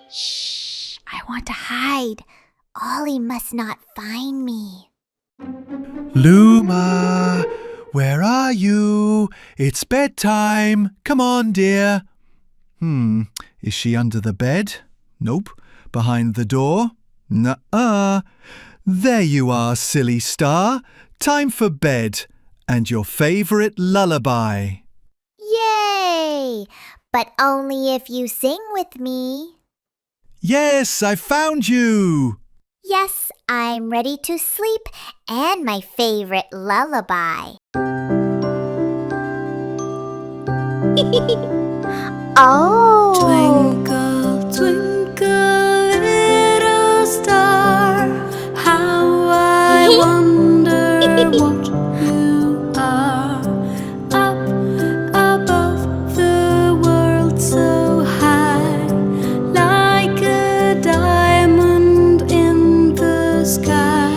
Shh, I want to hide. Olie must not find me. Luma, where are you? It's bedtime. Come on, dear. Is she under the bed? Nope. Behind the door? Nuh-uh. There you are, silly star. Time for bed and your favourite lullaby. Yay! But only if you sing with me. Yes, I found you. Yes, I'm ready to sleep and my favorite lullaby. Oh! Twinkle, twinkle, little star, how I wonder what you are. Up above the world so high, like a diamond in the sky.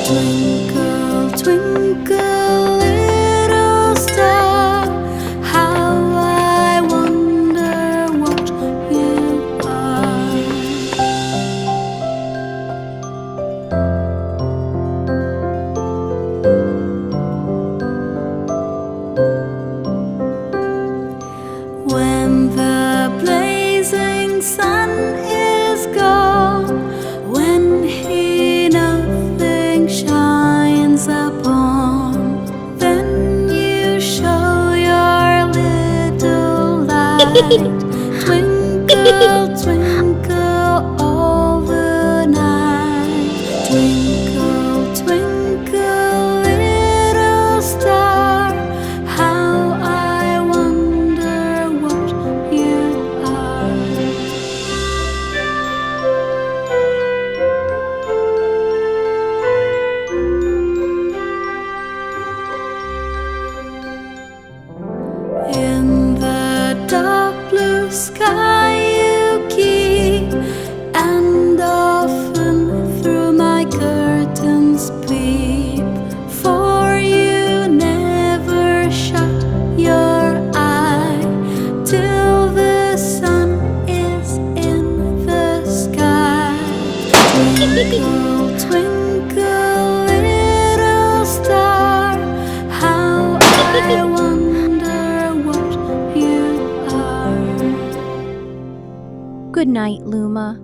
Twinkle, twinkle, little star, how I wonder what you are. When the blazing sun is gone, when he nothing shines upon, then you show your little light. Twinkle, twinkle all the night. Twinkle, twinkle, little star, how I wonder what you are. In the dark blue sky you keep, and often through my curtains peep, for you never shut your eye till the sun is in the sky. Twinkle, twinkle, little star, how I wonder what you are. Good night, Luma.